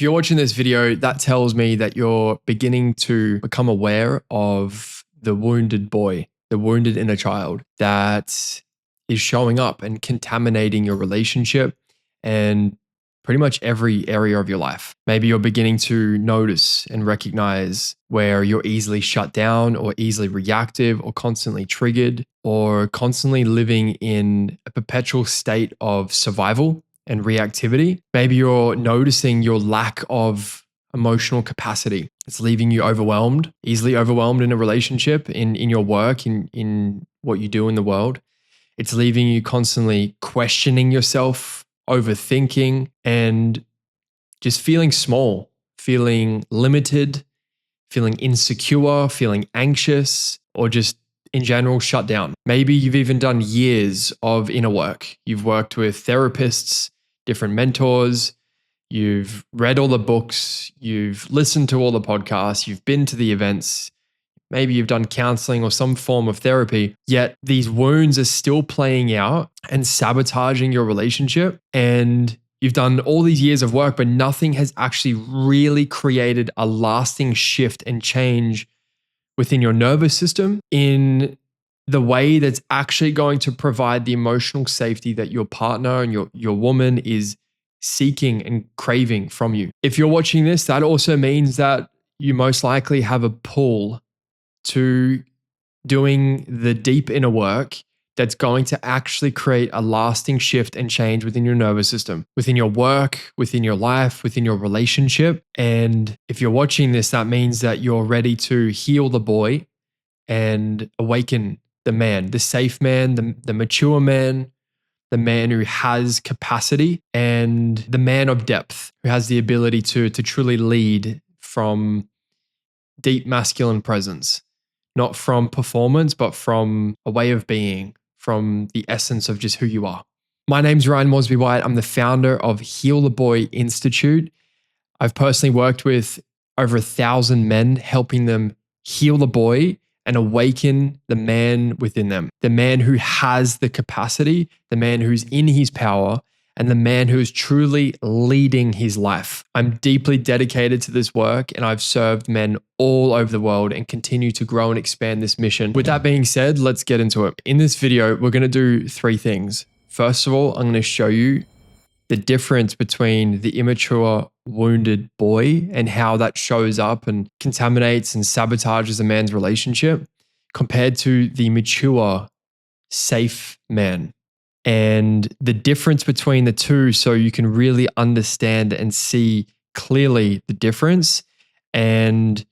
If you're watching this video, that tells me that you're beginning to become aware of the wounded boy, the wounded inner child that is showing up and contaminating your relationship and pretty much every area of your life. Maybe you're beginning to notice and recognize where you're easily shut down or easily reactive or constantly triggered or constantly living in a perpetual state of survival and reactivity. Maybe you're noticing your lack of emotional capacity. It's leaving you overwhelmed, easily overwhelmed in a relationship, in your work, in what you do in the world. It's leaving you constantly questioning yourself, overthinking, and just feeling small, feeling limited, feeling insecure, feeling anxious, or just in general shut down. Maybe you've even done years of inner work. You've worked with therapists, different mentors, you've read all the books, you've listened to all the podcasts, you've been to the events, maybe you've done counseling or some form of therapy, yet these wounds are still playing out and sabotaging your relationship. And you've done all these years of work, but nothing has actually really created a lasting shift and change within your nervous system in the way that's actually going to provide the emotional safety that your partner and your woman is seeking and craving from you. If you're watching this, that also means that you most likely have a pull to doing the deep inner work that's going to actually create a lasting shift and change within your nervous system, within your work, within your life, within your relationship. And if you're watching this, that means that you're ready to heal the boy and awaken the man, the safe man, the mature man, the man who has capacity, and the man of depth who has the ability to truly lead from deep masculine presence, not from performance, but from a way of being, from the essence of just who you are. My name's Ryan Moresby-White. I'm the founder of Heal the Boy Institute. I've personally worked with over 1,000 men, helping them heal the boy and awaken the man within them, the man who has the capacity, the man who's in his power, and the man who is truly leading his life. I'm deeply dedicated to this work, and I've served men all over the world and continue to grow and expand this mission. With that being said, let's get into it. In this video, we're going to do 3 things. First of all, I'm going to show you the difference between the immature, wounded boy and how that shows up and contaminates and sabotages a man's relationship compared to the mature, safe man. And the difference between the two, so you can really understand and see clearly the difference and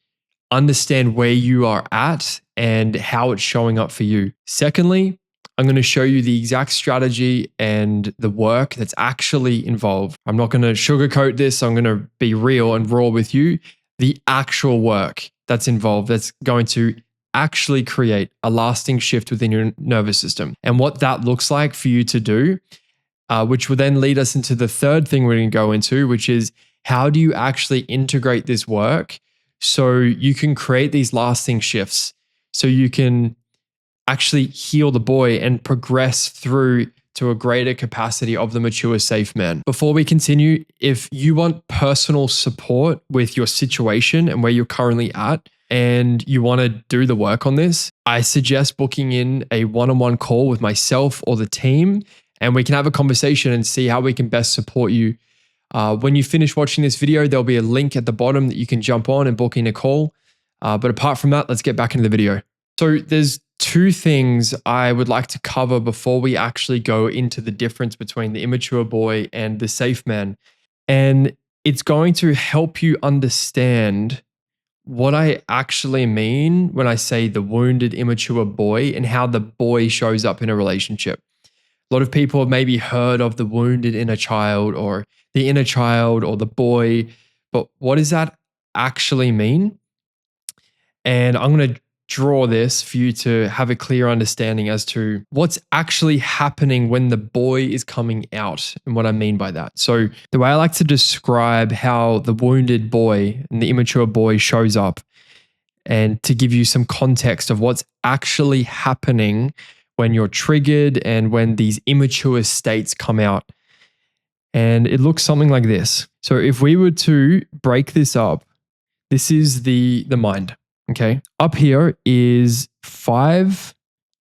understand where you are at and how it's showing up for you. Secondly, I'm going to show you the exact strategy and the work that's actually involved. I'm not going to sugarcoat this. I'm going to be real and raw with you. The actual work that's involved that's going to actually create a lasting shift within your nervous system, and what that looks like for you to do, which will then lead us into the third thing we're going to go into, which is how do you actually integrate this work so you can create these lasting shifts, so you can actually heal the boy and progress through to a greater capacity of the mature, safe man. Before we continue, if you want personal support with your situation and where you're currently at, and you want to do the work on this, I suggest booking in a one-on-one call with myself or the team, and we can have a conversation and see how we can best support you. When you finish watching this video, there'll be a link at the bottom that you can jump on and book in a call. But apart from that, let's get back into the video. So there's 2 things I would like to cover before we actually go into the difference between the immature boy and the safe man. And it's going to help you understand what I actually mean when I say the wounded, immature boy and how the boy shows up in a relationship. A lot of people have maybe heard of the wounded inner child or the inner child or the boy, but what does that actually mean? And I'm going to draw this for you to have a clear understanding as to what's actually happening when the boy is coming out and what I mean by that. So the way I like to describe how the wounded boy and the immature boy shows up, and to give you some context of what's actually happening when you're triggered and when these immature states come out. And it looks something like this. So if we were to break this up, this is the mind, okay? Up here is 5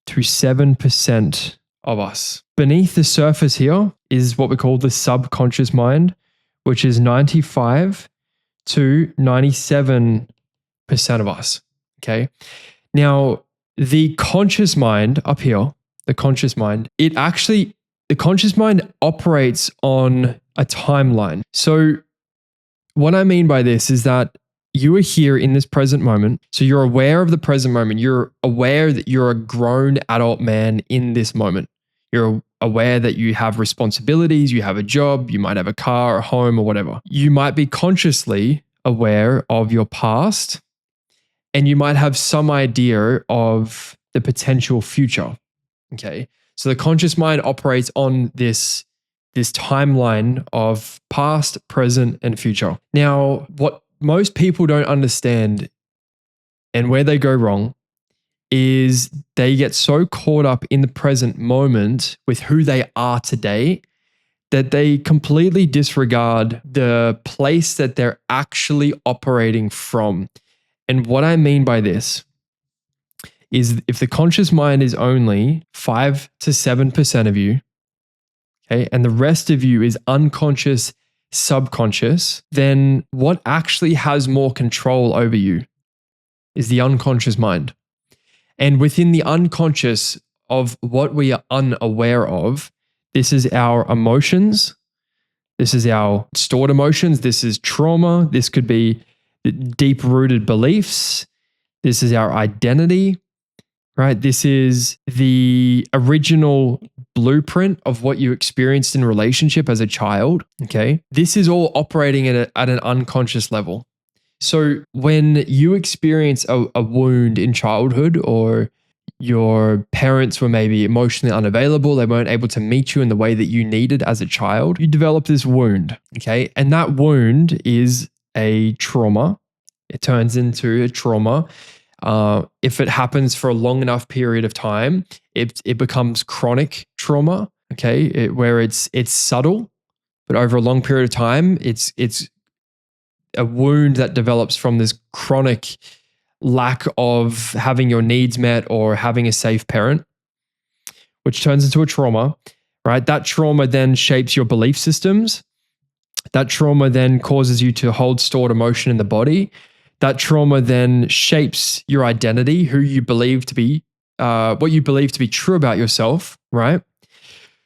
to 7% of us. Beneath the surface here is what we call the subconscious mind, which is 95 to 97% of us, okay? Now, the conscious mind up here, the conscious mind operates on a timeline. So what I mean by this is that you are here in this present moment. So you're aware of the present moment. You're aware that you're a grown adult man in this moment. You're aware that you have responsibilities, you have a job, you might have a car, a home, or whatever. You might be consciously aware of your past, and you might have some idea of the potential future. Okay. So the conscious mind operates on this timeline of past, present, and future. Now, what most people don't understand and where they go wrong is they get so caught up in the present moment with who they are today that they completely disregard the place that they're actually operating from. And what I mean by this is if the conscious mind is only 5 to 7% of you, okay, and the rest of you is unconscious, subconscious, then what actually has more control over you is the unconscious mind. And within the unconscious of what we are unaware of, this is our emotions, this is our stored emotions, this is trauma, this could be deep-rooted beliefs, this is our identity, right? This is the original blueprint of what you experienced in relationship as a child, okay? This is all operating at an unconscious level. So when you experience a wound in childhood, or your parents were maybe emotionally unavailable, they weren't able to meet you in the way that you needed as a child, you develop this wound, okay? And that wound is a trauma. It turns into a trauma. If it happens for a long enough period of time, it becomes chronic trauma, okay? Where it's subtle, but over a long period of time, it's a wound that develops from this chronic lack of having your needs met or having a safe parent, which turns into a trauma, right? That trauma then shapes your belief systems. That trauma then causes you to hold stored emotion in the body. That trauma then shapes your identity, who you believe to be, what you believe to be true about yourself, right?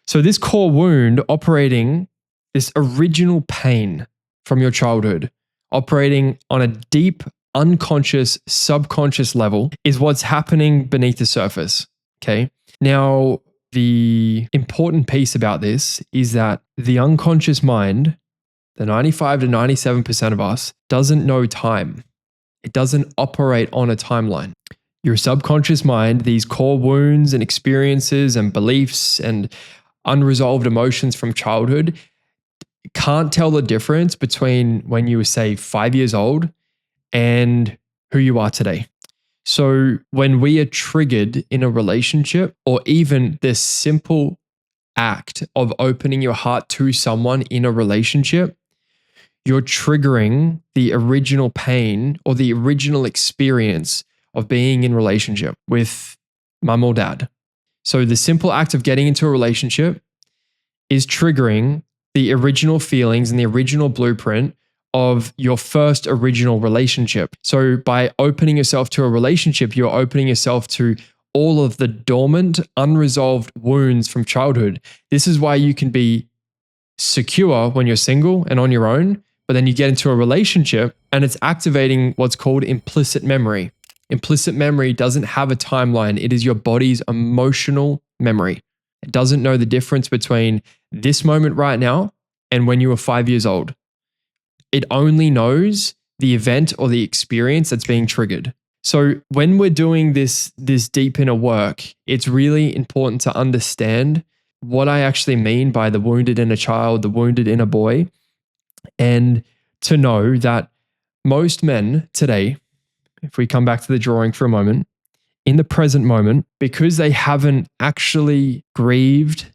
So this core wound operating, this original pain from your childhood, operating on a deep, unconscious, subconscious level is what's happening beneath the surface, okay? Now, the important piece about this is that the unconscious mind, the 95 to 97% of us, doesn't know time. It doesn't operate on a timeline. Your subconscious mind, these core wounds and experiences and beliefs and unresolved emotions from childhood, can't tell the difference between when you were, say, 5 years old and who you are today. So when we are triggered in a relationship, or even this simple act of opening your heart to someone in a relationship, you're triggering the original pain or the original experience of being in relationship with mum or dad. So the simple act of getting into a relationship is triggering the original feelings and the original blueprint of your first original relationship. So by opening yourself to a relationship, you're opening yourself to all of the dormant, unresolved wounds from childhood. This is why you can be secure when you're single and on your own, but then you get into a relationship and it's activating what's called implicit memory. Implicit memory doesn't have a timeline. It is your body's emotional memory. It doesn't know the difference between this moment right now and when you were 5 years old. It only knows the event or the experience that's being triggered. So when we're doing this deep inner work, it's really important to understand what I actually mean by the wounded inner child, the wounded inner boy, and to know that most men today, if we come back to the drawing for a moment, in the present moment, because they haven't actually grieved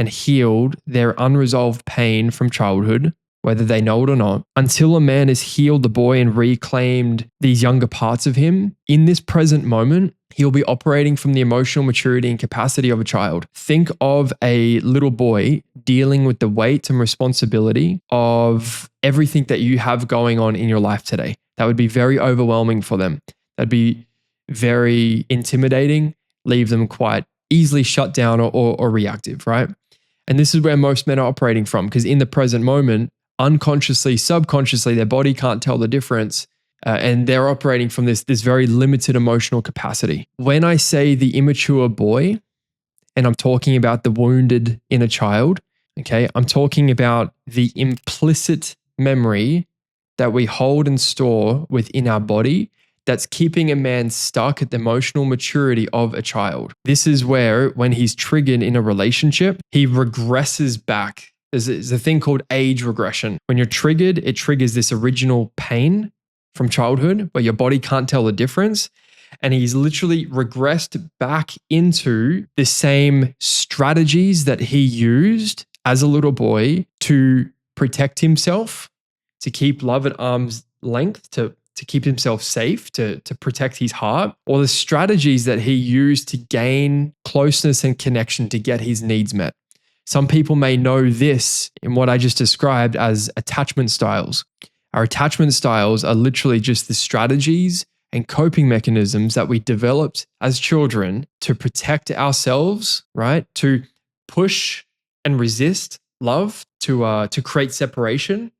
and healed their unresolved pain from childhood, whether they know it or not. Until a man has healed the boy and reclaimed these younger parts of him, in this present moment, he'll be operating from the emotional maturity and capacity of a child. Think of a little boy dealing with the weight and responsibility of everything that you have going on in your life today. That would be very overwhelming for them. That'd be very intimidating, leave them quite easily shut down or reactive, right? And this is where most men are operating from, because in the present moment, unconsciously, subconsciously, their body can't tell the difference. And they're operating from this very limited emotional capacity. When I say the immature boy, and I'm talking about the wounded inner child, okay, I'm talking about the implicit memory that we hold and store within our body that's keeping a man stuck at the emotional maturity of a child. This is where, when he's triggered in a relationship, he regresses back. There's a thing called age regression. When you're triggered, it triggers this original pain from childhood where your body can't tell the difference. And he's literally regressed back into the same strategies that he used as a little boy to protect himself, to keep love at arm's length, to keep himself safe, to protect his heart, or the strategies that he used to gain closeness and connection to get his needs met. Some people may know this in what I just described as attachment styles. Our attachment styles are literally just the strategies and coping mechanisms that we developed as children to protect ourselves, right? To push and resist love, to create separation,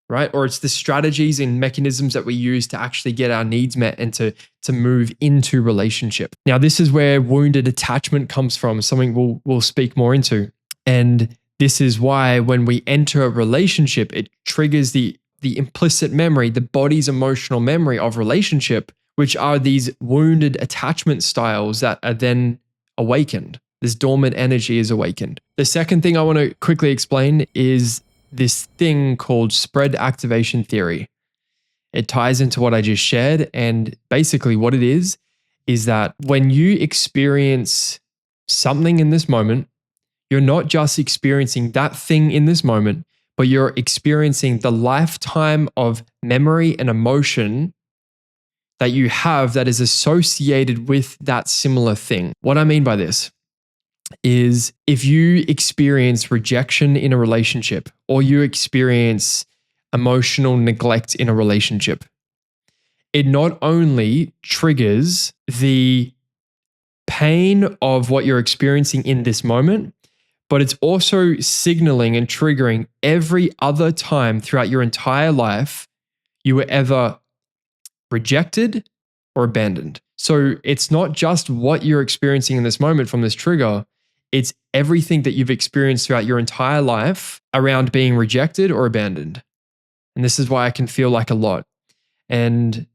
right? Or it's the strategies and mechanisms that we use to actually get our needs met and to move into relationship. Now, this is where wounded attachment comes from, something we'll speak more into. And this is why when we enter a relationship, it triggers the implicit memory, the body's emotional memory of relationship, which are these wounded attachment styles that are then awakened. This dormant energy is awakened. The second thing I want to quickly explain is this thing called spread activation theory. It ties into what I just shared. And basically what it is that when you experience something in this moment, you're not just experiencing that thing in this moment, but you're experiencing the lifetime of memory and emotion that you have that is associated with that similar thing. What I mean by this is if you experience rejection in a relationship or you experience emotional neglect in a relationship, it not only triggers the pain of what you're experiencing in this moment, but it's also signaling and triggering every other time throughout your entire life you were ever rejected or abandoned. So it's not just what you're experiencing in this moment from this trigger, it's everything that you've experienced throughout your entire life around being rejected or abandoned. And this is why I can feel like a lot. And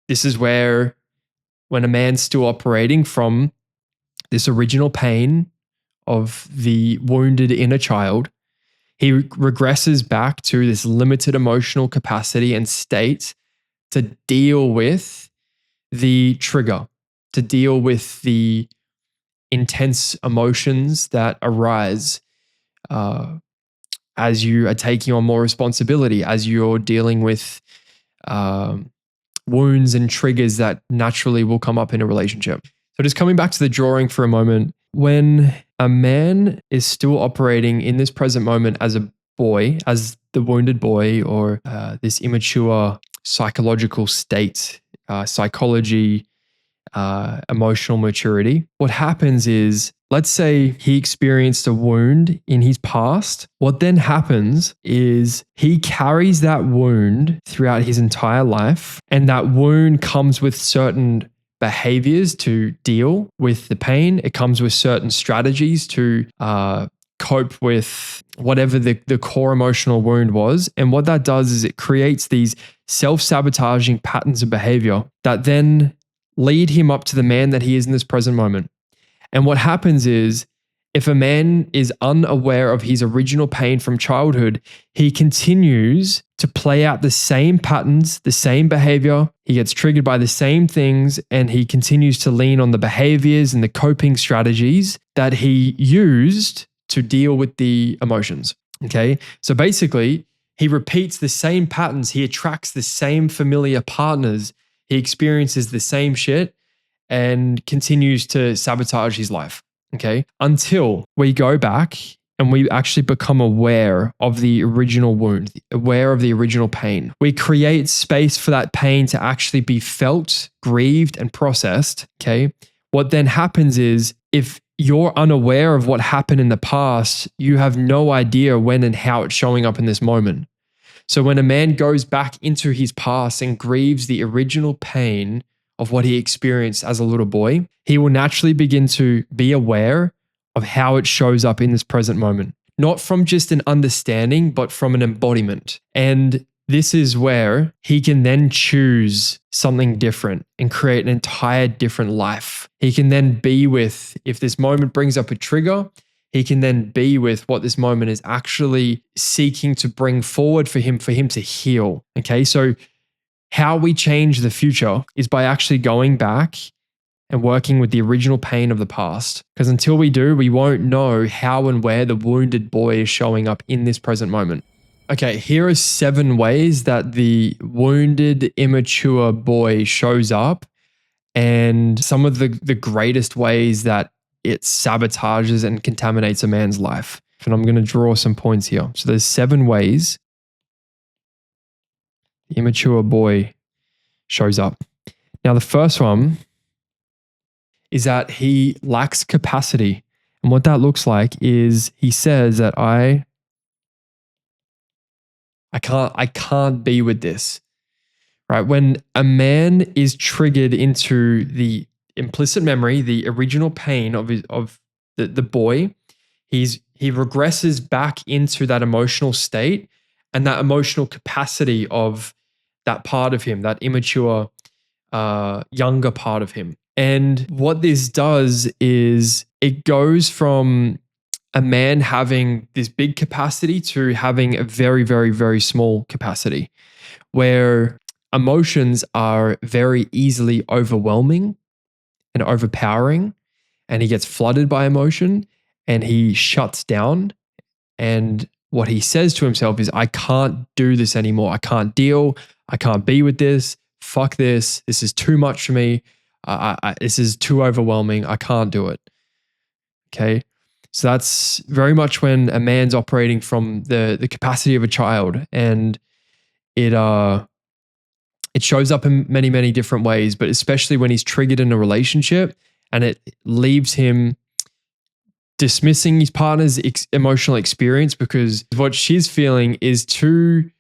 this is where, when a man's still operating from this original pain of the wounded inner child, he regresses back to this limited emotional capacity and state to deal with the trigger, to deal with the intense emotions that arise as you are taking on more responsibility, as you're dealing with wounds and triggers that naturally will come up in a relationship. So just coming back to the drawing for a moment, when a man is still operating in this present moment as a boy, as the wounded boy, or this immature psychological state, psychology, emotional maturity, what happens is, let's say he experienced a wound in his past. What then happens is he carries that wound throughout his entire life, and that wound comes with certain behaviors to deal with the pain. It comes with certain strategies to cope with whatever the core emotional wound was. And what that does is it creates these self-sabotaging patterns of behavior that then lead him up to the man that he is in this present moment. And what happens is, if a man is unaware of his original pain from childhood, he continues to play out the same patterns, the same behavior. He gets triggered by the same things, and he continues to lean on the behaviors and the coping strategies that he used to deal with the emotions. Okay. So basically, he repeats the same patterns. He attracts the same familiar partners. He experiences the same shit and continues to sabotage his life. Okay. Until we go back and we actually become aware of the original wound, aware of the original pain. We create space for that pain to actually be felt, grieved, and processed. Okay. What then happens is if you're unaware of what happened in the past, you have no idea when and how it's showing up in this moment. So when a man goes back into his past and grieves the original pain of what he experienced as a little boy, he will naturally begin to be aware of how it shows up in this present moment, not from just an understanding, but from an embodiment. And this is where he can then choose something different and create an entire different life. He can then be with, if this moment brings up a trigger, he can then be with what this moment is actually seeking to bring forward for him to heal. Okay, so how we change the future is by actually going back and working with the original pain of the past. Because until we do, we won't know how and where the wounded boy is showing up in this present moment. Okay, here are 7 ways that the wounded, immature boy shows up, and some of the greatest ways that it sabotages and contaminates a man's life. And I'm going to draw some points here. So there's 7 ways the immature boy shows up. Now, the first one is that he lacks capacity. And what that looks like is he says that I can't be with this. Right? When a man is triggered into the implicit memory, the original pain of the boy, he regresses back into that emotional state and that emotional capacity of that part of him, that immature, younger part of him. And what this does is it goes from a man having this big capacity to having a very, very, very small capacity, where emotions are very easily overwhelming and overpowering, and he gets flooded by emotion and he shuts down. And what he says to himself is, I can't do this anymore. I can't deal. I can't be with this. Fuck this. This is too much for me. This is too overwhelming. I can't do it. Okay. So that's very much when a man's operating from the capacity of a child, and it shows up in many, many different ways, but especially when he's triggered in a relationship and it leaves him dismissing his partner's emotional experience because what she's feeling is too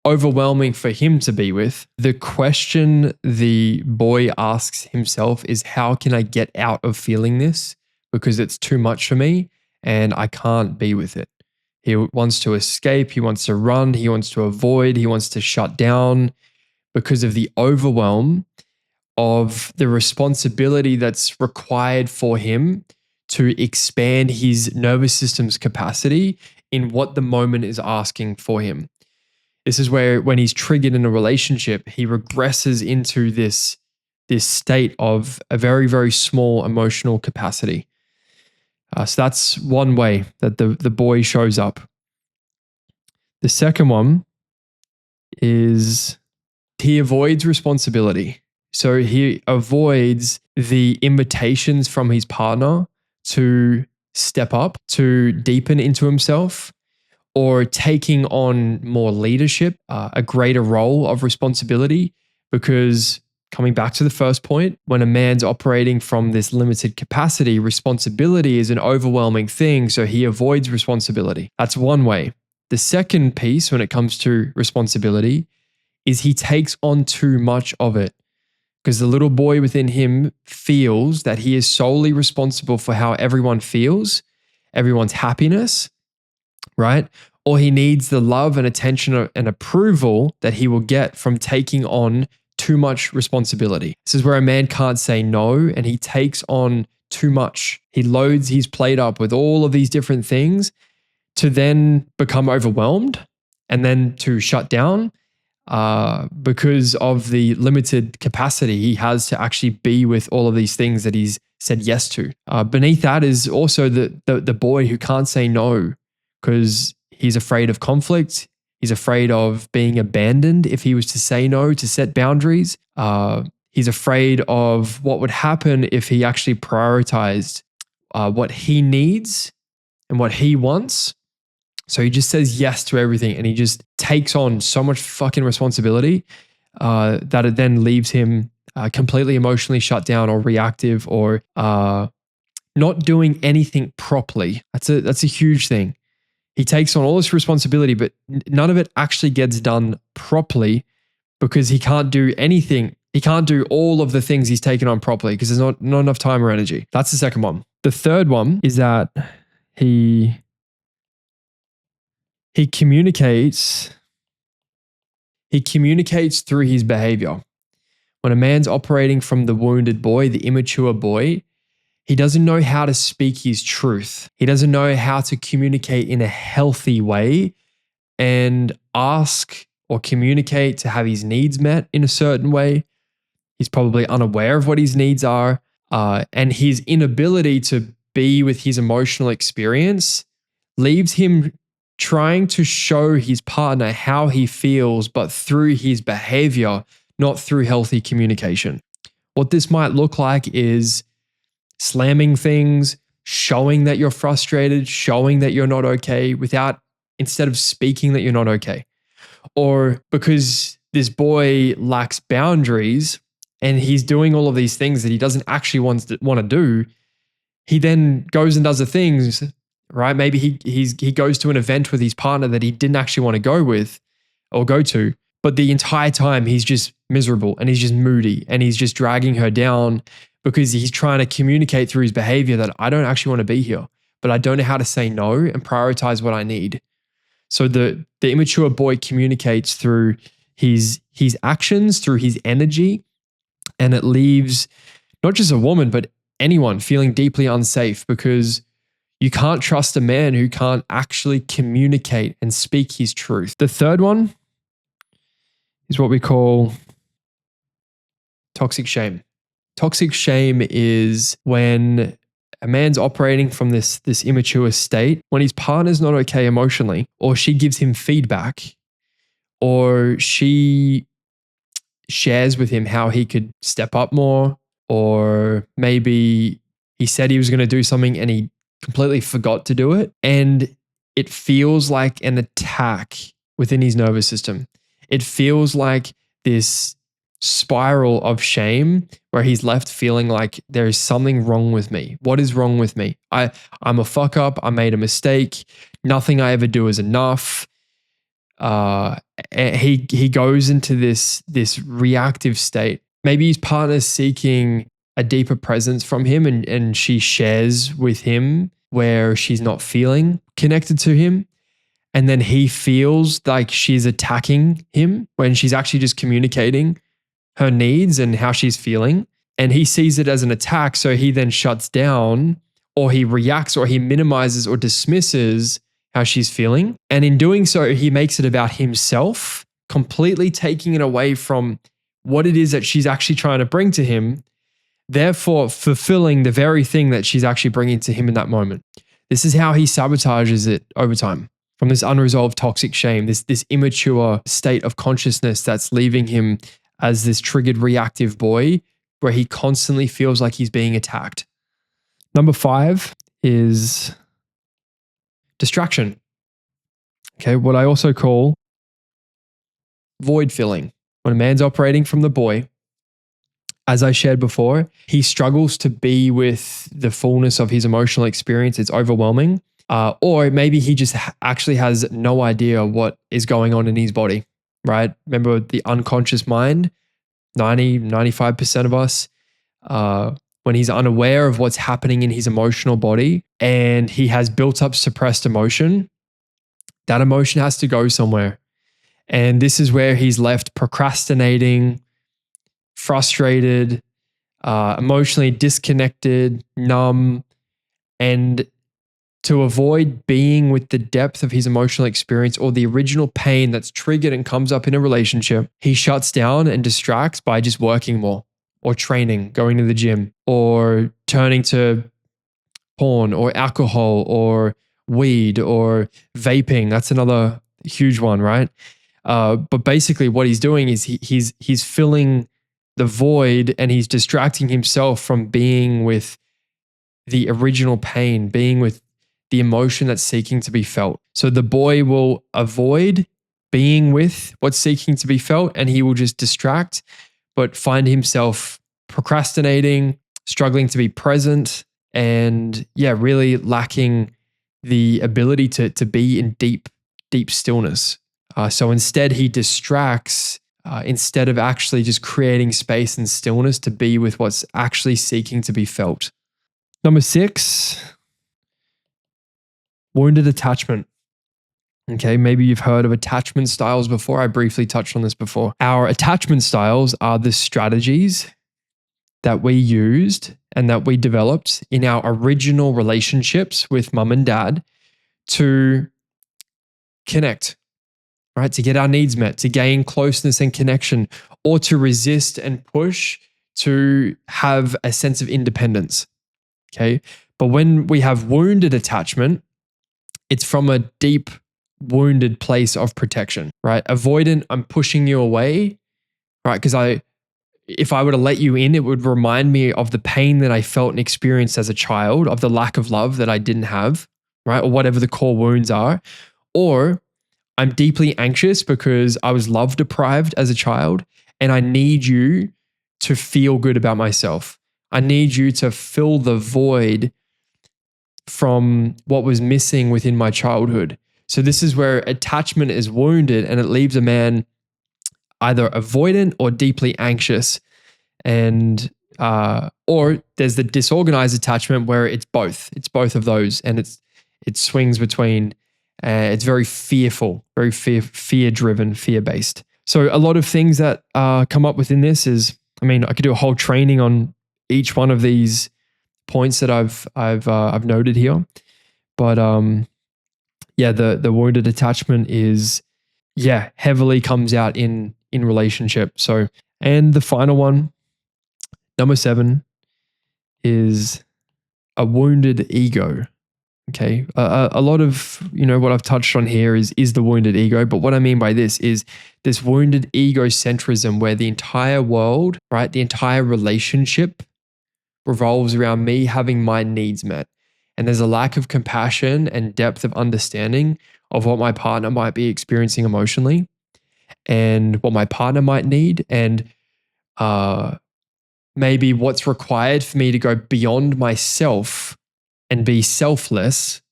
overwhelming for him to be with. The question the boy asks himself is, how can I get out of feeling this? Because it's too much for me and I can't be with it. He wants to escape. He wants to run. He wants to avoid. He wants to shut down because of the overwhelm of the responsibility that's required for him to expand his nervous system's capacity in what the moment is asking for him. This is where, when he's triggered in a relationship, he regresses into this state of a very, very small emotional capacity. So that's one way that the boy shows up. The second one is he avoids responsibility. So he avoids the invitations from his partner to step up, to deepen into himself, or taking on more leadership, a greater role of responsibility. Because coming back to the first point, when a man's operating from this limited capacity, responsibility is an overwhelming thing. So he avoids responsibility. That's one way. The second piece when it comes to responsibility is he takes on too much of it, because the little boy within him feels that he is solely responsible for how everyone feels, everyone's happiness, right? Or he needs the love and attention and approval that he will get from taking on too much responsibility. This is where a man can't say no, and he takes on too much. He loads his plate up with all of these different things to then become overwhelmed and then to shut down because of the limited capacity he has to actually be with all of these things that he's said yes to. Beneath that is also the boy who can't say no because he's afraid of conflict. He's afraid of being abandoned if he was to say no, to set boundaries. He's afraid of what would happen if he actually prioritized what he needs and what he wants. So he just says yes to everything and he just takes on so much fucking responsibility that it then leaves him completely emotionally shut down or reactive or not doing anything properly. That's a huge thing. He takes on all this responsibility, but none of it actually gets done properly because he can't do anything. He can't do all of the things he's taken on properly because there's not enough time or energy. That's the second one. The third one is that he communicates through his behavior. When a man's operating from the wounded boy, the immature boy, he doesn't know how to speak his truth. He doesn't know how to communicate in a healthy way and ask or communicate to have his needs met in a certain way. He's probably unaware of what his needs are. And his inability to be with his emotional experience leaves him trying to show his partner how he feels, but through his behavior, not through healthy communication. What this might look like is slamming things, showing that you're frustrated, showing that you're not okay instead of speaking that you're not okay. Or because this boy lacks boundaries and he's doing all of these things that he doesn't actually want to do, he then goes and does the things, right? Maybe he goes to an event with his partner that he didn't actually want to go with or go to, but the entire time he's just miserable and he's just moody and he's just dragging her down because he's trying to communicate through his behavior that I don't actually want to be here, but I don't know how to say no and prioritize what I need. So the immature boy communicates through his actions, through his energy, and it leaves not just a woman, but anyone feeling deeply unsafe because you can't trust a man who can't actually communicate and speak his truth. The third one is what we call toxic shame. Toxic shame is when a man's operating from this immature state, when his partner's not okay emotionally, or she gives him feedback, or she shares with him how he could step up more, or maybe he said he was going to do something and he completely forgot to do it. And it feels like an attack within his nervous system. It feels like this spiral of shame where he's left feeling like there is something wrong with me. What is wrong with me? I'm a fuck up. I made a mistake. Nothing I ever do is enough. He goes into this reactive state. Maybe his partner's seeking a deeper presence from him and she shares with him where she's not feeling connected to him. And then he feels like she's attacking him when she's actually just communicating her needs and how she's feeling. And he sees it as an attack. So he then shuts down or he reacts or he minimizes or dismisses how she's feeling. And in doing so, he makes it about himself, completely taking it away from what it is that she's actually trying to bring to him, therefore fulfilling the very thing that she's actually bringing to him in that moment. This is how he sabotages it over time. From this unresolved toxic shame, this immature state of consciousness that's leaving him as this triggered reactive boy where he constantly feels like he's being attacked. Number 5 is distraction. Okay, what I also call void filling. When a man's operating from the boy, as I shared before, he struggles to be with the fullness of his emotional experience. It's overwhelming. Or maybe he just actually has no idea what is going on in his body, right? Remember the unconscious mind, 95% of us, when he's unaware of what's happening in his emotional body and he has built up suppressed emotion, that emotion has to go somewhere. And this is where he's left procrastinating, frustrated, emotionally disconnected, numb, and to avoid being with the depth of his emotional experience or the original pain that's triggered and comes up in a relationship, he shuts down and distracts by just working more, or training, going to the gym, or turning to porn or alcohol or weed or vaping. That's another huge one, right? But basically, what he's doing is he's filling the void, and he's distracting himself from being with the original pain, being with the emotion that's seeking to be felt. So the boy will avoid being with what's seeking to be felt, and he will just distract, but find himself procrastinating, struggling to be present, and yeah, really lacking the ability to be in deep stillness. So instead, he distracts instead of actually just creating space and stillness to be with what's actually seeking to be felt. Number 6, wounded attachment. Okay, maybe you've heard of attachment styles before. I briefly touched on this before. Our attachment styles are the strategies that we used and that we developed in our original relationships with mum and dad to connect, right? To get our needs met, to gain closeness and connection, or to resist and push to have a sense of independence. Okay. But when we have wounded attachment, it's from a deep, wounded place of protection, right? Avoidant, I'm pushing you away, right? Because if I were to let you in, it would remind me of the pain that I felt and experienced as a child, of the lack of love that I didn't have, right? Or whatever the core wounds are. Or I'm deeply anxious because I was love deprived as a child, and I need you to feel good about myself. I need you to fill the void from what was missing within my childhood. So this is where attachment is wounded, and it leaves a man either avoidant or deeply anxious. And or there's the disorganized attachment where it's both. It's both of those, and it swings between. It's very fearful, very fear driven, fear based. So a lot of things that come up within this is, I mean, I could do a whole training on each one of these points that I've noted here, but yeah, the wounded attachment is heavily comes out in relationship. So, and the final one, number 7, is a wounded ego. Okay, a lot of what I've touched on here is the wounded ego, but what I mean by this is this wounded egocentrism where the entire world, right, the entire relationship revolves around me having my needs met. And there's a lack of compassion and depth of understanding of what my partner might be experiencing emotionally and what my partner might need, and maybe what's required for me to go beyond myself and be selfless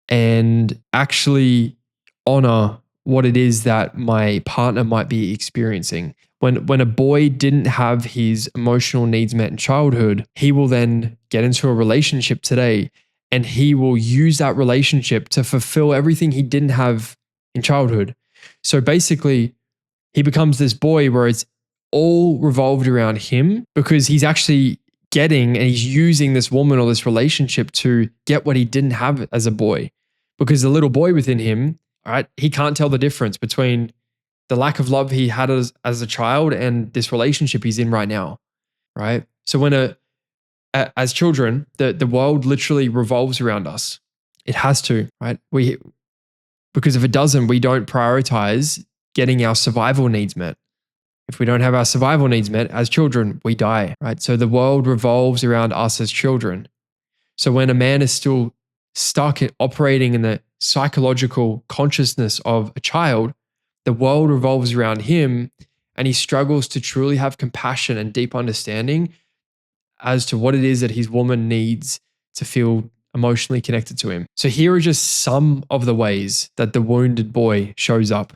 and actually honor what it is that my partner might be experiencing. When a boy didn't have his emotional needs met in childhood, he will then get into a relationship today, and he will use that relationship to fulfill everything he didn't have in childhood. So basically, he becomes this boy where it's all revolved around him because he's actually getting and he's using this woman or this relationship to get what he didn't have as a boy. Because the little boy within him, all right, he can't tell the difference between the lack of love he had as a child and this relationship he's in right now, right? So when as children, the world literally revolves around us. It has to, right? Because if it doesn't, we don't prioritize getting our survival needs met. If we don't have our survival needs met as children, we die, right? So the world revolves around us as children. So when a man is still stuck in operating in the psychological consciousness of a child, the world revolves around him, and he struggles to truly have compassion and deep understanding as to what it is that his woman needs to feel emotionally connected to him. So here are just some of the ways that the wounded boy shows up.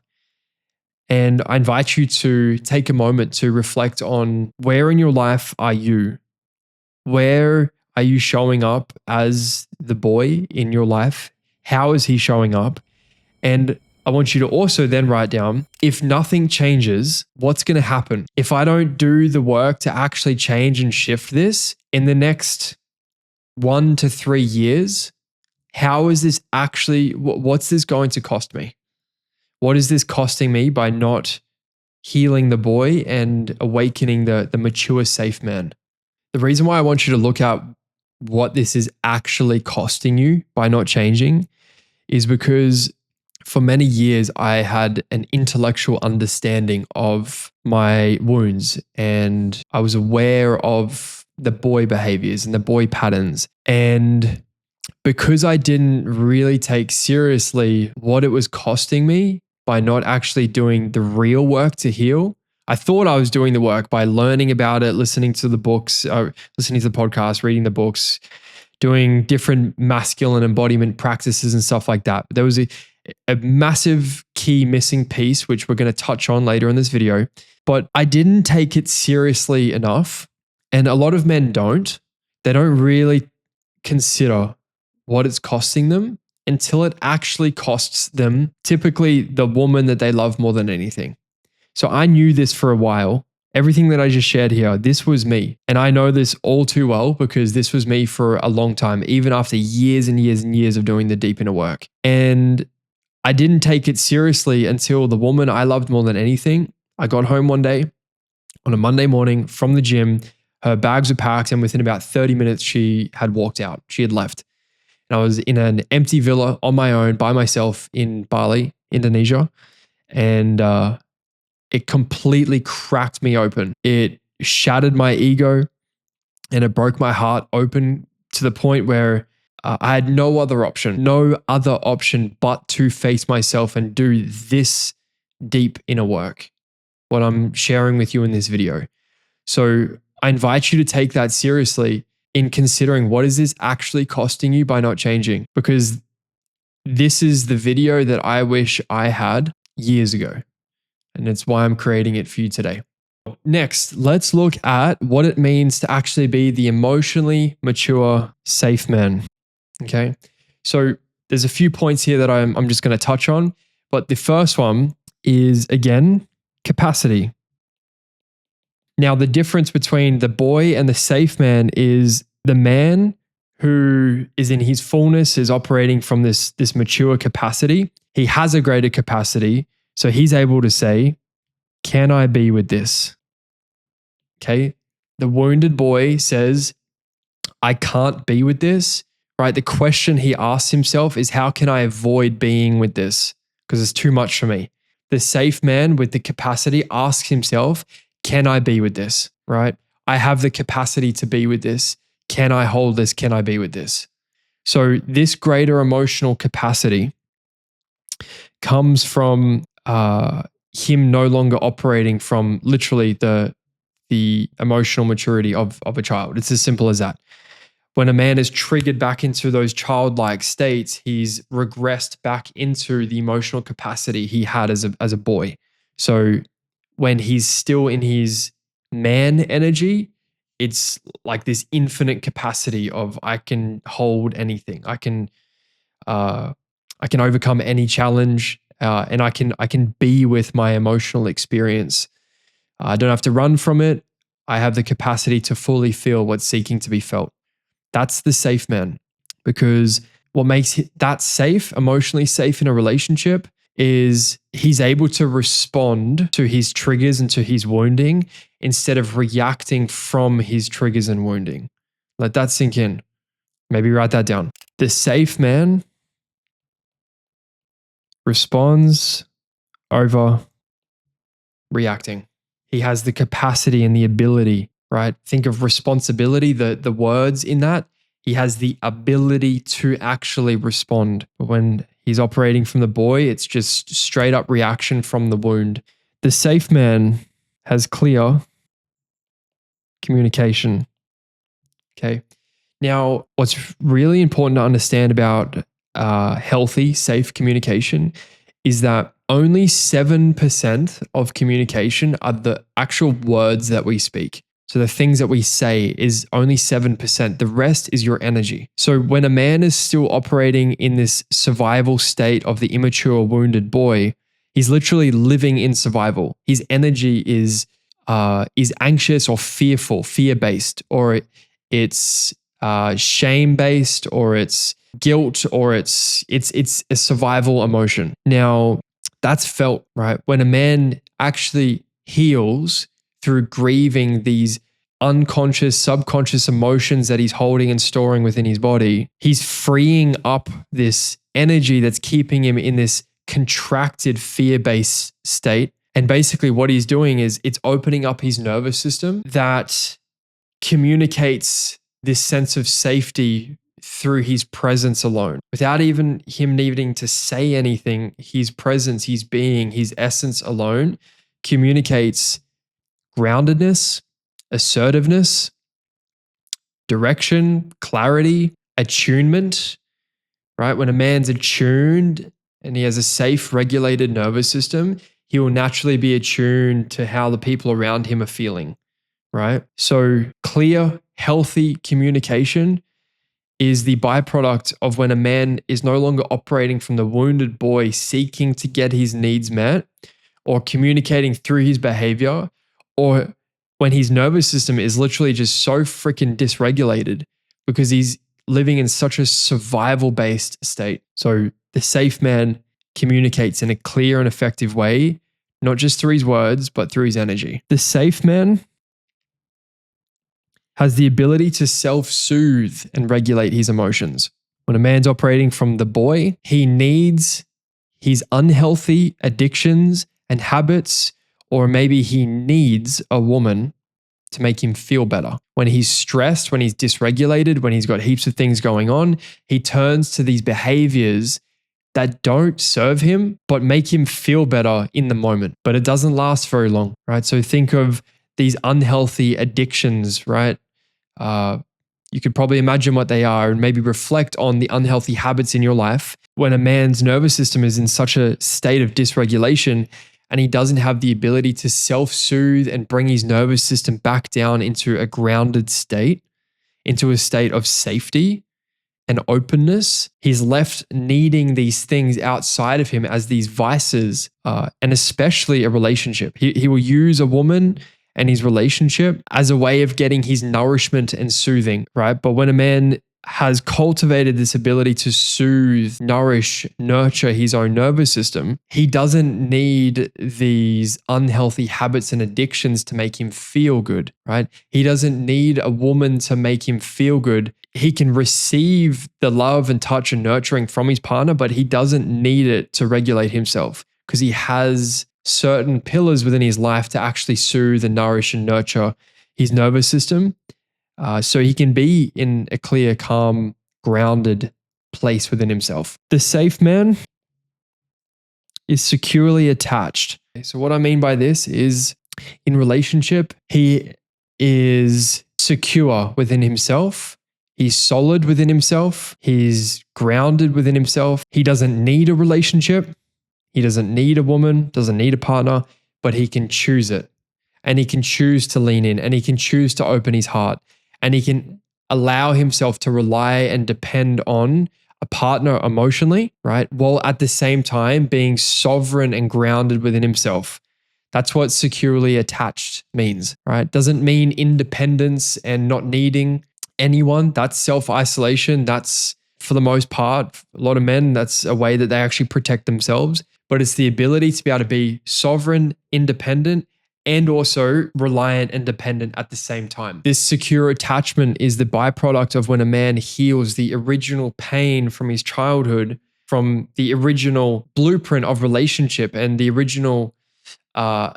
And I invite you to take a moment to reflect on where in your life are you? Where are you showing up as the boy in your life? How is he showing up? And I want you to also then write down, if nothing changes, what's going to happen? If I don't do the work to actually change and shift this in the next 1 to 3 years, how is this actually, what's this going to cost me? What is this costing me by not healing the boy and awakening the mature, safe man. The reason why I want you to look at what this is actually costing you by not changing is because for many years I had an intellectual understanding of my wounds and I was aware of the boy behaviors and the boy patterns. And because I didn't really take seriously what it was costing me by not actually doing the real work to heal, I thought I was doing the work by learning about it, listening to the books, listening to the podcast, reading the books, doing different masculine embodiment practices and stuff like that. But there was a massive key missing piece, which we're going to touch on later in this video. But I didn't take it seriously enough. And a lot of men don't. They don't really consider what it's costing them until it actually costs them, typically the woman that they love more than anything. So I knew this for a while. Everything that I just shared here, this was me. And I know this all too well because this was me for a long time, even after years and years and years of doing the deep inner work. And I didn't take it seriously until the woman I loved more than anything, I got home one day on a Monday morning from the gym. Her bags were packed, and within about 30 minutes, she had walked out. She had left. And I was in an empty villa on my own by myself in Bali, Indonesia. And it completely cracked me open. It shattered my ego and it broke my heart open to the point where I had no other option but to face myself and do this deep inner work, what I'm sharing with you in this video. So I invite you to take that seriously in considering what is this actually costing you by not changing, because this is the video that I wish I had years ago. And it's why I'm creating it for you today. Next, let's look at what it means to actually be the emotionally mature, safe man. Okay. So there's a few points here that I'm just going to touch on. But the first one is, again, capacity. Now, the difference between the boy and the safe man is the man who is in his fullness is operating from this mature capacity. He has a greater capacity. So he's able to say, can I be with this? Okay. The wounded boy says, I can't be with this, right? The question he asks himself is, how can I avoid being with this? Because it's too much for me. The safe man with the capacity asks himself, can I be with this, right? I have the capacity to be with this. Can I hold this? Can I be with this? So this greater emotional capacity comes from him no longer operating from literally the emotional maturity of a child. It's as simple as that. When a man is triggered back into those childlike states, he's regressed back into the emotional capacity he had as a boy. So when he's still in his man energy, it's like this infinite capacity of I can hold anything. I can overcome any challenge, and I can be with my emotional experience. I don't have to run from it. I have the capacity to fully feel what's seeking to be felt. That's the safe man, because what makes that safe, emotionally safe in a relationship, is he's able to respond to his triggers and to his wounding instead of reacting from his triggers and wounding. Let that sink in. Maybe write that down. The safe man responds over reacting. He has the capacity and the ability, right? Think of responsibility, the words in that. He has the ability to actually respond. But when he's operating from the boy, it's just straight up reaction from the wound. The safe man has clear communication. Okay. Now, what's really important to understand about healthy, safe communication is that only 7% of communication are the actual words that we speak. So the things that we say is only 7%. The rest is your energy. So when a man is still operating in this survival state of the immature, wounded boy, he's literally living in survival. His energy is anxious or fearful, fear-based, or it's shame-based, or it's guilt, or it's a survival emotion. Now, that's felt, right? When a man actually heals through grieving these unconscious, subconscious emotions that he's holding and storing within his body, he's freeing up this energy that's keeping him in this contracted, fear-based state. And basically what he's doing is it's opening up his nervous system that communicates this sense of safety through his presence alone. Without even him needing to say anything, his presence, his being, his essence alone communicates groundedness, assertiveness, direction, clarity, attunement, right? When a man's attuned and he has a safe, regulated nervous system, he will naturally be attuned to how the people around him are feeling, right? So clear, healthy communication is the byproduct of when a man is no longer operating from the wounded boy seeking to get his needs met or communicating through his behavior, or when his nervous system is literally just so freaking dysregulated because he's living in such a survival-based state. So the safe man communicates in a clear and effective way, not just through his words, but through his energy. The safe man has the ability to self-soothe and regulate his emotions. When a man's operating from the boy, he needs his unhealthy addictions and habits, or maybe he needs a woman to make him feel better. When he's stressed, when he's dysregulated, when he's got heaps of things going on, he turns to these behaviors that don't serve him, but make him feel better in the moment. But it doesn't last very long, right? So think of these unhealthy addictions, right? You could probably imagine what they are and maybe reflect on the unhealthy habits in your life. When a man's nervous system is in such a state of dysregulation and he doesn't have the ability to self-soothe and bring his nervous system back down into a grounded state, into a state of safety and openness, he's left needing these things outside of him as these vices, and especially a relationship. He will use a woman and his relationship as a way of getting his nourishment and soothing, right? But when a man has cultivated this ability to soothe, nourish, nurture his own nervous system, he doesn't need these unhealthy habits and addictions to make him feel good, right? He doesn't need a woman to make him feel good. He can receive the love and touch and nurturing from his partner, but he doesn't need it to regulate himself because he has certain pillars within his life to actually soothe and nourish and nurture his nervous system. So he can be in a clear, calm, grounded place within himself. The safe man is securely attached. So what I mean by this is in relationship, he is secure within himself. He's solid within himself. He's grounded within himself. He doesn't need a relationship. He doesn't need a woman, doesn't need a partner, but he can choose it. And he can choose to lean in and he can choose to open his heart and he can allow himself to rely and depend on a partner emotionally, right? While at the same time being sovereign and grounded within himself. That's what securely attached means, right? Doesn't mean independence and not needing anyone. That's self-isolation. That's, for the most part, a lot of men, that's a way that they actually protect themselves. But it's the ability to be able to be sovereign, independent, and also reliant and dependent at the same time. This secure attachment is the byproduct of when a man heals the original pain from his childhood, from the original blueprint of relationship and the original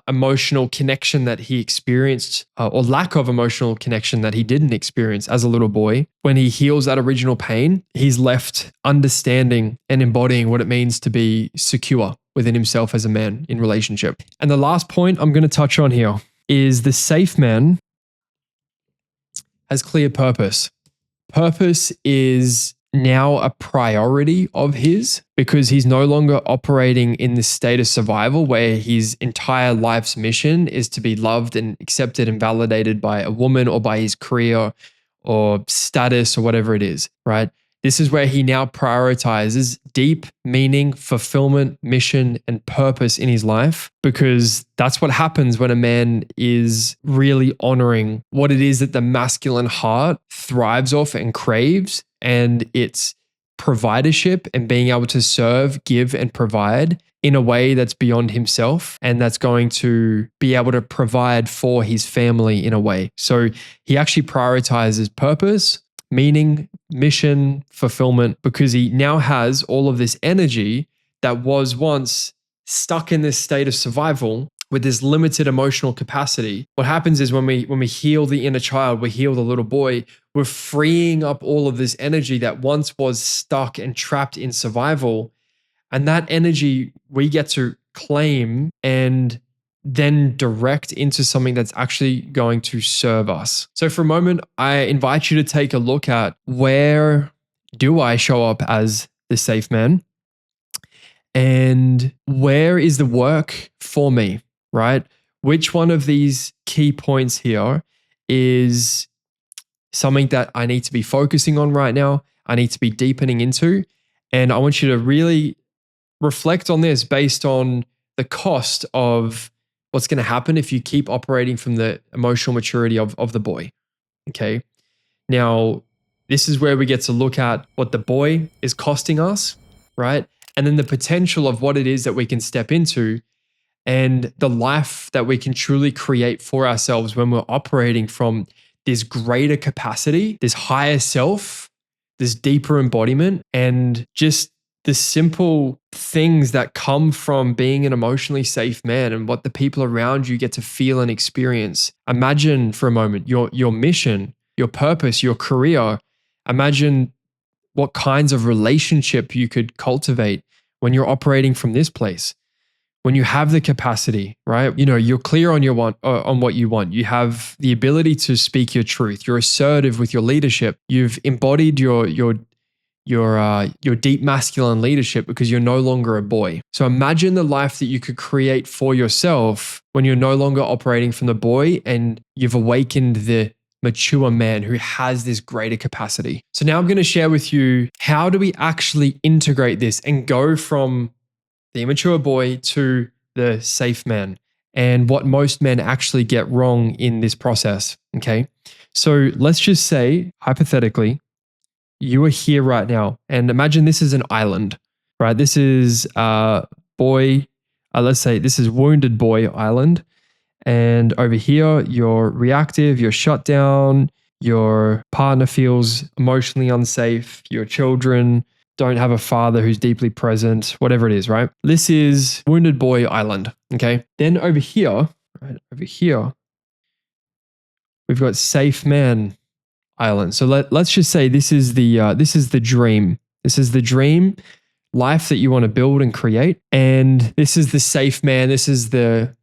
emotional connection that he experienced, or lack of emotional connection that he didn't experience as a little boy. When he heals that original pain, he's left understanding and embodying what it means to be secure within himself as a man in relationship. And the last point I'm going to touch on here is the safe man has clear purpose. Purpose is now a priority of his because he's no longer operating in this state of survival where his entire life's mission is to be loved and accepted and validated by a woman or by his career or status or whatever it is, right? This is where he now prioritizes deep meaning, fulfillment, mission, and purpose in his life, because that's what happens when a man is really honoring what it is that the masculine heart thrives off and craves, and it's providership and being able to serve, give, and provide in a way that's beyond himself and that's going to be able to provide for his family in a way. So he actually prioritizes purpose, meaning, mission, fulfillment, because he now has all of this energy that was once stuck in this state of survival with this limited emotional capacity. What happens is when we heal the inner child, we heal the little boy, we're freeing up all of this energy that once was stuck and trapped in survival. And that energy we get to claim and then direct into something that's actually going to serve us. So for a moment, I invite you to take a look at, where do I show up as the safe man? And where is the work for me, right? Which one of these key points here is something that I need to be focusing on right now? I need to be deepening into. And I want you to really reflect on this based on the cost of what's going to happen if you keep operating from the emotional maturity of the boy. Okay. Now, this is where we get to look at what the boy is costing us, right? And then the potential of what it is that we can step into and the life that we can truly create for ourselves when we're operating from this greater capacity, this higher self, this deeper embodiment, and just the simple things that come from being an emotionally safe man and what the people around you get to feel and experience. Imagine for a moment your mission, your purpose, your career. Imagine what kinds of relationship you could cultivate when you're operating from this place. When you have the capacity, right? You're clear on on what you want. You have the ability to speak your truth. You're assertive with your leadership. You've embodied your deep masculine leadership because you're no longer a boy. So imagine the life that you could create for yourself when you're no longer operating from the boy and you've awakened the mature man who has this greater capacity. So now I'm going to share with you, how do we actually integrate this and go from the immature boy to the safe man, and what most men actually get wrong in this process. Okay. So let's just say, hypothetically, you are here right now, and imagine this is an island, right? This is let's say this is Wounded Boy Island. And over here, you're reactive, you're shut down, your partner feels emotionally unsafe, your children don't have a father who's deeply present, whatever it is, right? This is Wounded Boy Island, okay? Then over here, we've got Safe Man Island. So let's just say this is the dream. This is the dream life that you want to build and create. And this is the safe man. This is the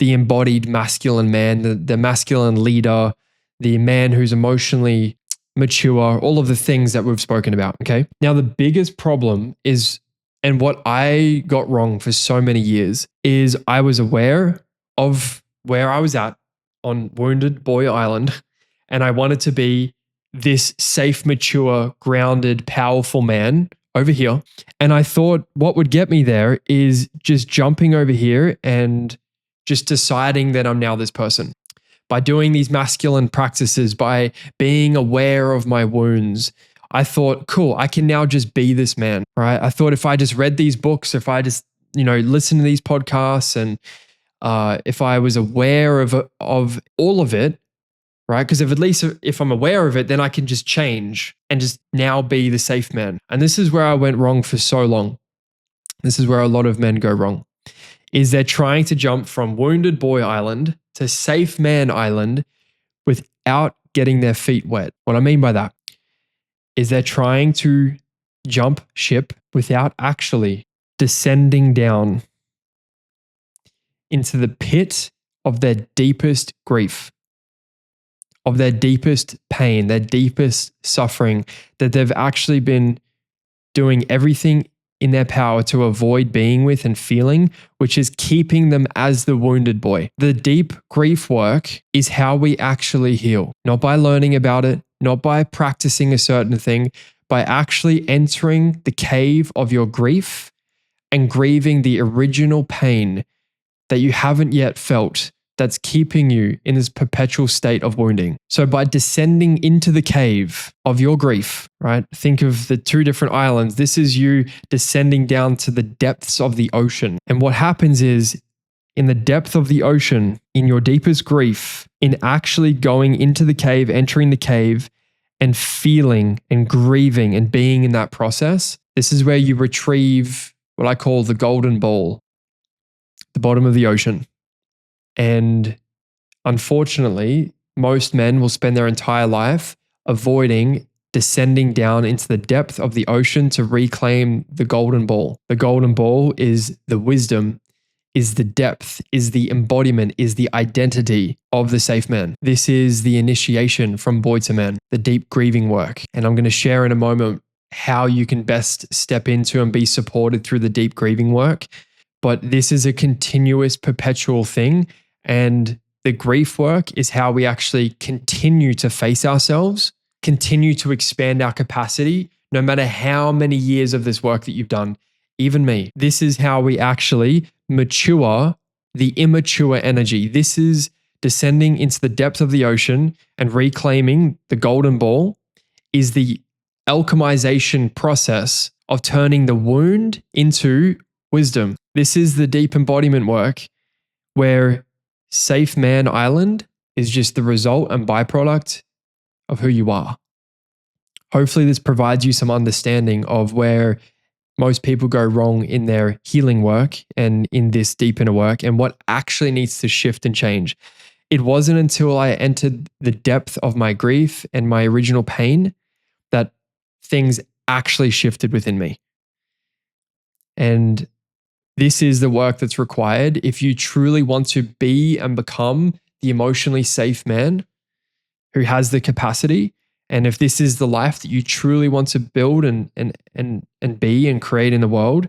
embodied masculine man, the masculine leader, the man who's emotionally mature, all of the things that we've spoken about. Okay. Now, the biggest problem is, and what I got wrong for so many years, is I was aware of where I was at on Wounded Boy Island, and I wanted to be this safe, mature, grounded, powerful man over here. And I thought what would get me there is just jumping over here and just deciding that I'm now this person. By doing these masculine practices, by being aware of my wounds, I thought, cool, I can now just be this man, right? I thought if I just read these books, if I just, listen to these podcasts, and if I was aware of all of it, right? Because if I'm aware of it, then I can just change and just now be the safe man. And this is where I went wrong for so long. This is where a lot of men go wrong, is they're trying to jump from Wounded Boy Island to Safe Man Island without getting their feet wet. What I mean by that is they're trying to jump ship without actually descending down into the pit of their deepest grief, of their deepest pain, their deepest suffering, that they've actually been doing everything in their power to avoid being with and feeling, which is keeping them as the wounded boy. The deep grief work is how we actually heal, not by learning about it, not by practicing a certain thing, by actually entering the cave of your grief and grieving the original pain that you haven't yet felt that's keeping you in this perpetual state of wounding. So by descending into the cave of your grief, right? Think of the two different islands. This is you descending down to the depths of the ocean. And what happens is, in the depth of the ocean, in your deepest grief, in actually going into the cave, entering the cave, and feeling and grieving and being in that process, this is where you retrieve what I call the golden ball, the bottom of the ocean. And unfortunately, most men will spend their entire life avoiding descending down into the depth of the ocean to reclaim the golden ball. The golden ball is the wisdom, is the depth, is the embodiment, is the identity of the safe man. This is the initiation from boy to man, the deep grieving work. And I'm going to share in a moment how you can best step into and be supported through the deep grieving work. But this is a continuous, perpetual thing. And the grief work is how we actually continue to face ourselves, continue to expand our capacity, no matter how many years of this work that you've done. Even me, this is how we actually mature the immature energy. This is descending into the depth of the ocean and reclaiming the golden ball, is the alchemization process of turning the wound into wisdom. This is the deep embodiment work where Safe Man Island is just the result and byproduct of who you are. Hopefully this provides you some understanding of where most people go wrong in their healing work and in this deep inner work and what actually needs to shift and change. It wasn't until I entered the depth of my grief and my original pain that things actually shifted within me. And this is the work that's required if you truly want to be and become the emotionally safe man who has the capacity. And if this is the life that you truly want to build and be and create in the world,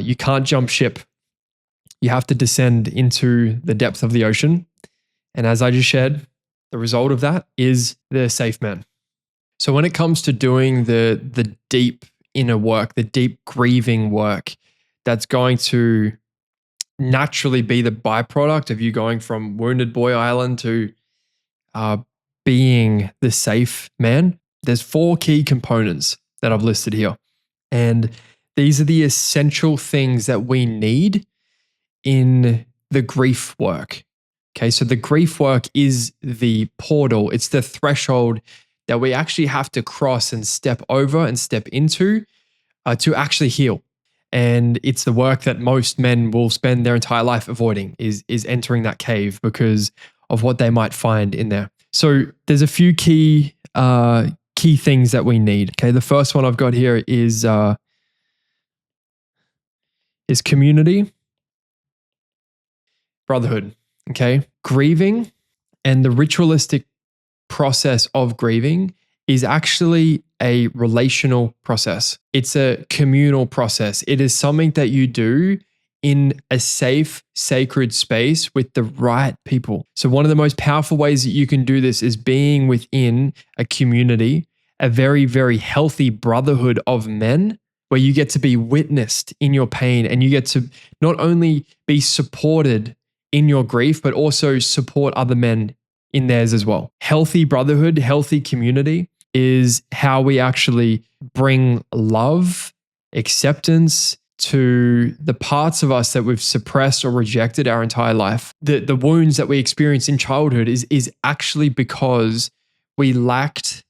you can't jump ship. You have to descend into the depth of the ocean. And as I just shared, the result of that is the safe man. So when it comes to doing the deep inner work, the deep grieving work, that's going to naturally be the byproduct of you going from Wounded Boy Island to being the safe man. There's 4 key components that I've listed here. And these are the essential things that we need in the grief work. Okay, so the grief work is the portal, it's the threshold that we actually have to cross and step over and step into to actually heal. And it's the work that most men will spend their entire life avoiding, is entering that cave because of what they might find in there. So there's a few key things that we need. Okay, the first one I've got here is community, brotherhood. Okay, grieving and the ritualistic process of grieving is actually a relational process. It's a communal process. It is something that you do in a safe, sacred space with the right people. So one of the most powerful ways that you can do this is being within a community, a very, very healthy brotherhood of men, where you get to be witnessed in your pain and you get to not only be supported in your grief, but also support other men in theirs as well. Healthy brotherhood, healthy community is how we actually bring love, acceptance to the parts of us that we've suppressed or rejected our entire life. The wounds that we experience in childhood is actually because we lacked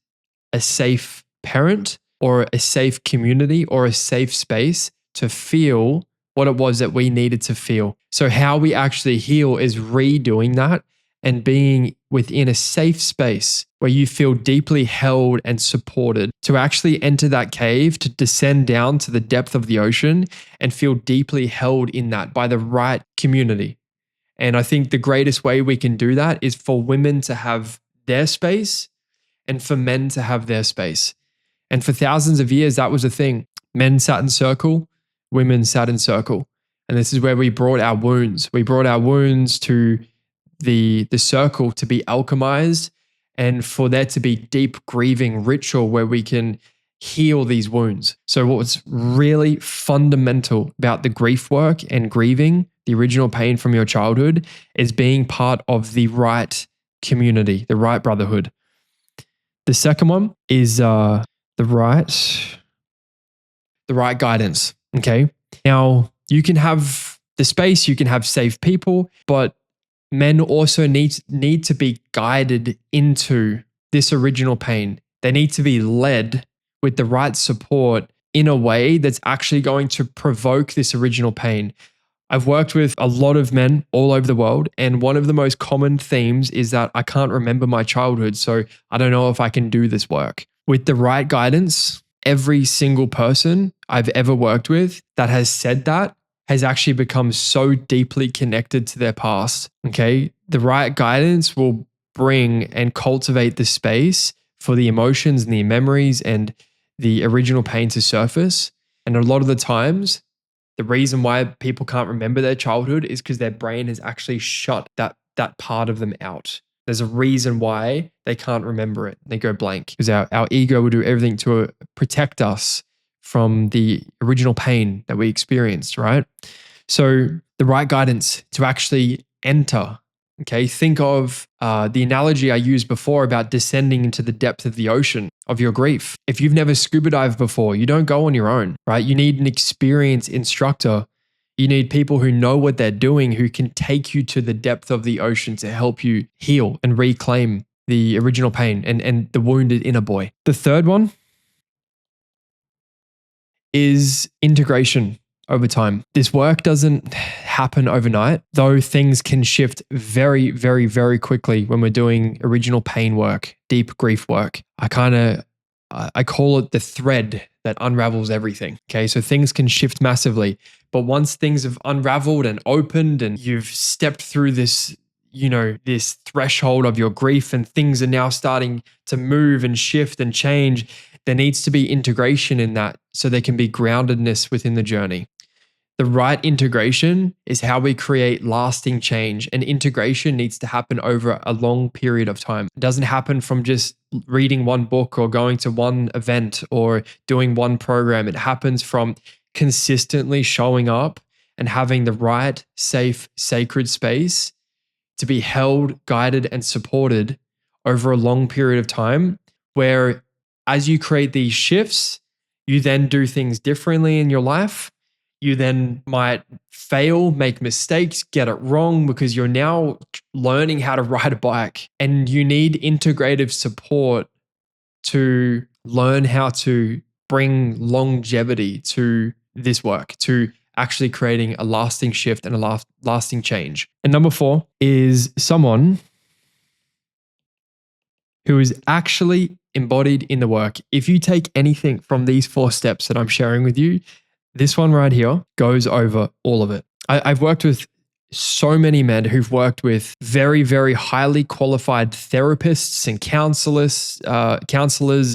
a safe parent or a safe community or a safe space to feel what it was that we needed to feel. So how we actually heal is redoing that and being within a safe space where you feel deeply held and supported to actually enter that cave, to descend down to the depth of the ocean and feel deeply held in that by the right community. And I think the greatest way we can do that is for women to have their space and for men to have their space. And for thousands of years, that was a thing. Men sat in circle, women sat in circle. And this is where we brought our wounds. We brought our wounds to the circle to be alchemized and for there to be deep grieving ritual where we can heal these wounds. So what's really fundamental about the grief work and grieving the original pain from your childhood, is being part of the right community, the right brotherhood. The second one is the right guidance. Okay. Now, you can have the space, you can have safe people, but men also need to be guided into this original pain. They need to be led with the right support in a way that's actually going to provoke this original pain. I've worked with a lot of men all over the world, and one of the most common themes is that I can't remember my childhood, so I don't know if I can do this work. With the right guidance, every single person I've ever worked with that has said that has actually become so deeply connected to their past. Okay. The right guidance will bring and cultivate the space for the emotions and the memories and the original pain to surface. And a lot of the times, the reason why people can't remember their childhood is because their brain has actually shut that part of them out. There's a reason why they can't remember it. They go blank because our ego will do everything to protect us from the original pain that we experienced, right? So the right guidance to actually enter. Okay, think of the analogy I used before about descending into the depth of the ocean of your grief. If you've never scuba dived before, you don't go on your own, right? You need an experienced instructor. You need people who know what they're doing, who can take you to the depth of the ocean to help you heal and reclaim the original pain and the wounded inner boy. The third one is integration over time. This work doesn't happen overnight, though things can shift very, very, very quickly when we're doing original pain work, deep grief work. I call it the thread that unravels everything. Okay, so things can shift massively, but once things have unraveled and opened and you've stepped through this, this threshold of your grief and things are now starting to move and shift and change, there needs to be integration in that so there can be groundedness within the journey. The right integration is how we create lasting change, and integration needs to happen over a long period of time. It doesn't happen from just reading one book or going to one event or doing one program. It happens from consistently showing up and having the right, safe, sacred space to be held, guided, and supported over a long period of time, where as you create these shifts, you then do things differently in your life. You then might fail, make mistakes, get it wrong because you're now learning how to ride a bike, and you need integrative support to learn how to bring longevity to this work, to actually creating a lasting shift and a lasting change. And number 4 is someone who is actually embodied in the work. If you take anything from these 4 steps that I'm sharing with you, this one right here goes over all of it. I've worked with so many men who've worked with very, very highly qualified therapists and counselors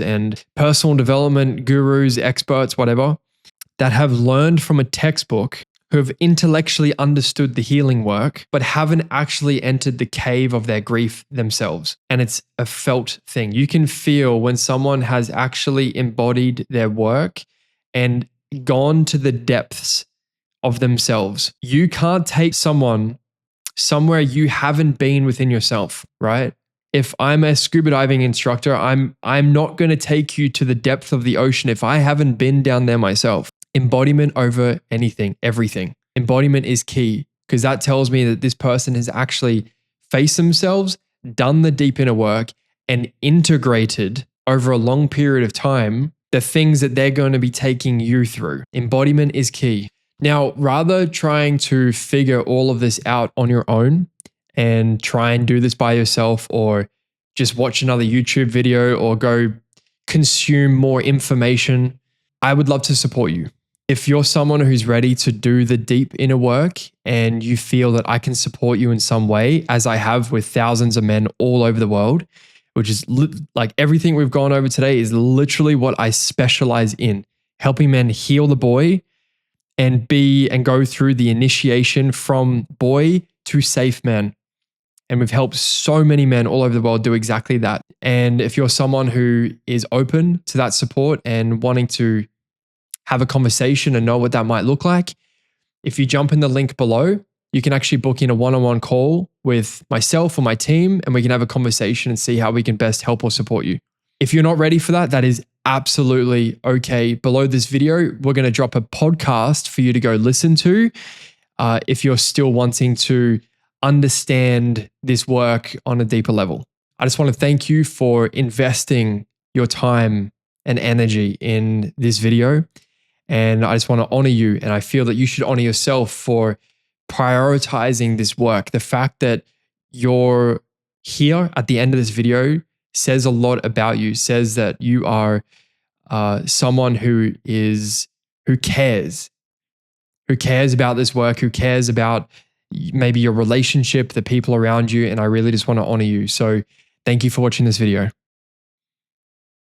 and personal development gurus, experts, whatever, that have learned from a textbook, who have intellectually understood the healing work, but haven't actually entered the cave of their grief themselves. And it's a felt thing. You can feel when someone has actually embodied their work and gone to the depths of themselves. You can't take someone somewhere you haven't been within yourself, right? If I'm a scuba diving instructor, I'm not going to take you to the depth of the ocean if I haven't been down there myself. Embodiment over anything, everything. Embodiment is key because that tells me that this person has actually faced themselves, done the deep inner work, and integrated over a long period of time the things that they're going to be taking you through. Embodiment is key. Now, rather trying to figure all of this out on your own and try and do this by yourself, or just watch another YouTube video or go consume more information, I would love to support you. If you're someone who's ready to do the deep inner work and you feel that I can support you in some way, as I have with thousands of men all over the world, which is like everything we've gone over today is literally what I specialize in, helping men heal the boy and go through the initiation from boy to safe man. And we've helped so many men all over the world do exactly that. And if you're someone who is open to that support and wanting to have a conversation and know what that might look like, if you jump in the link below, you can actually book in a one-on-one call with myself or my team, and we can have a conversation and see how we can best help or support you. If you're not ready for that, that is absolutely okay. Below this video, we're going to drop a podcast for you to go listen to if you're still wanting to understand this work on a deeper level. I just want to thank you for investing your time and energy in this video. And I just want to honor you. And I feel that you should honor yourself for prioritizing this work. The fact that you're here at the end of this video says a lot about you, says that you are someone who cares about this work, who cares about maybe your relationship, the people around you. And I really just want to honor you. So thank you for watching this video.